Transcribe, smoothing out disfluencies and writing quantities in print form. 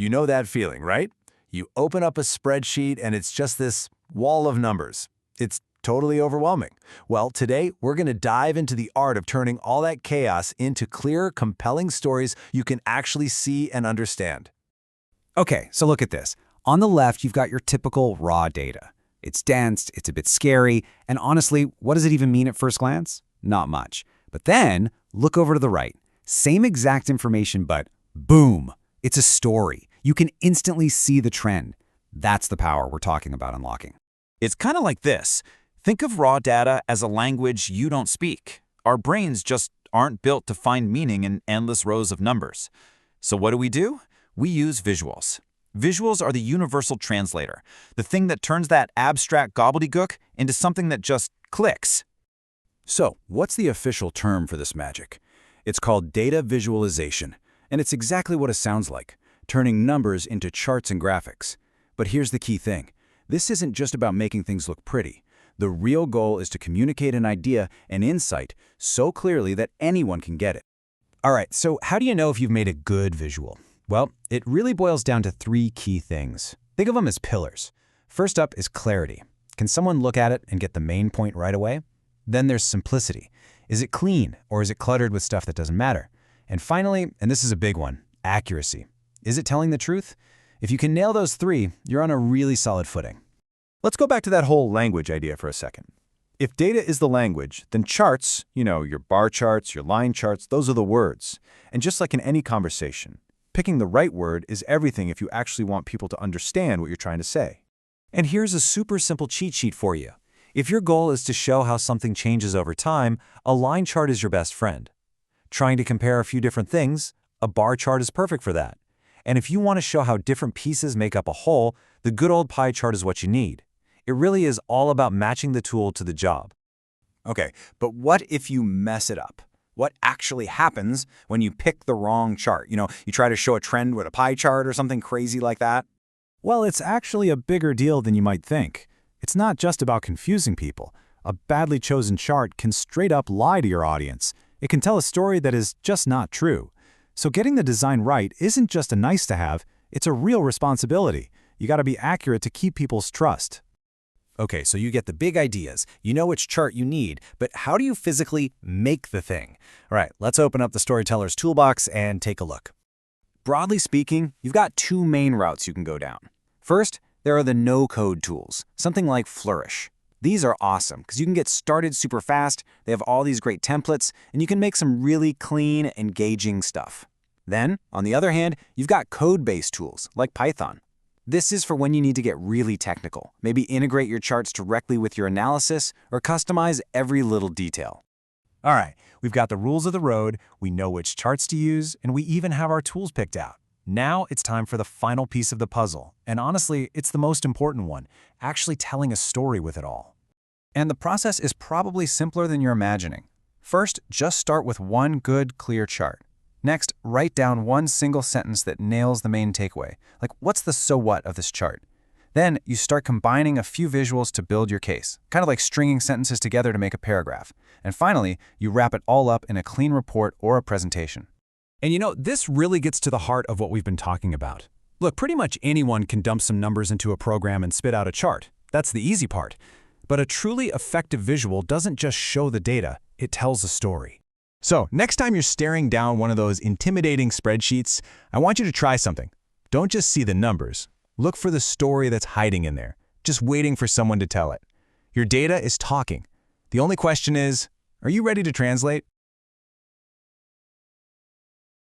You know that feeling, right? You open up a spreadsheet and it's just this wall of numbers. It's totally overwhelming. Well, today we're going to dive into the art of turning all that chaos into clear, compelling stories you can actually see and understand. Okay, so look at this. On the left, you've got your typical raw data. It's dense, it's a bit scary, and honestly, what does it even mean at first glance? Not much. But then, look over to the right. Same exact information, but boom, it's a story. You can instantly see the trend. That's the power we're talking about unlocking. It's kind of like this. Think of raw data as a language you don't speak. Our brains just aren't built to find meaning in endless rows of numbers. So what do? We use visuals. Visuals are the universal translator, the thing that turns that abstract gobbledygook into something that just clicks. So, what's the official term for this magic? It's called data visualization, and it's exactly what it sounds like, turning numbers into charts and graphics. But here's the key thing. This isn't just about making things look pretty. The real goal is to communicate an idea, an insight, so clearly that anyone can get it. All right, so how do you know if you've made a good visual? Well, it really boils down to three key things. Think of them as pillars. First up is clarity. Can someone look at it and get the main point right away? Then there's simplicity. Is it clean, or is it cluttered with stuff that doesn't matter? And finally, and this is a big one, accuracy. Is it telling the truth? If you can nail those three, you're on a really solid footing. Let's go back to that whole language idea for a second. If data is the language, then charts, your bar charts, your line charts, those are the words. And just like in any conversation, picking the right word is everything if you actually want people to understand what you're trying to say. And here's a super simple cheat sheet for you. If your goal is to show how something changes over time, a line chart is your best friend. Trying to compare a few different things, a bar chart is perfect for that. And if you want to show how different pieces make up a whole, the good old pie chart is what you need. It really is all about matching the tool to the job. Okay, but what if you mess it up? What actually happens when you pick the wrong chart? You try to show a trend with a pie chart or something crazy like that? Well, it's actually a bigger deal than you might think. It's not just about confusing people. A badly chosen chart can straight up lie to your audience. It can tell a story that is just not true. So getting the design right isn't just a nice to have, it's a real responsibility. You gotta be accurate to keep people's trust. Okay, so you get the big ideas, you know which chart you need, but how do you physically make the thing? All right, let's open up the Storyteller's Toolbox and take a look. Broadly speaking, you've got two main routes you can go down. First, there are the no-code tools, something like Flourish. These are awesome because you can get started super fast, they have all these great templates, and you can make some really clean, engaging stuff. Then, on the other hand, you've got code-based tools like Python. This is for when you need to get really technical, maybe integrate your charts directly with your analysis or customize every little detail. All right, we've got the rules of the road, we know which charts to use, and we even have our tools picked out. Now it's time for the final piece of the puzzle, and honestly, it's the most important one, actually telling a story with it all. And the process is probably simpler than you're imagining. First, just start with one good, clear chart. Next, write down one single sentence that nails the main takeaway, like what's the so what of this chart? Then you start combining a few visuals to build your case, kind of like stringing sentences together to make a paragraph. And finally, you wrap it all up in a clean report or a presentation. And this really gets to the heart of what we've been talking about. Look, pretty much anyone can dump some numbers into a program and spit out a chart. That's the easy part. But a truly effective visual doesn't just show the data, it tells a story. So, next time you're staring down one of those intimidating spreadsheets, I want you to try something. Don't just see the numbers. Look for the story that's hiding in there, just waiting for someone to tell it. Your data is talking. The only question is, are you ready to translate?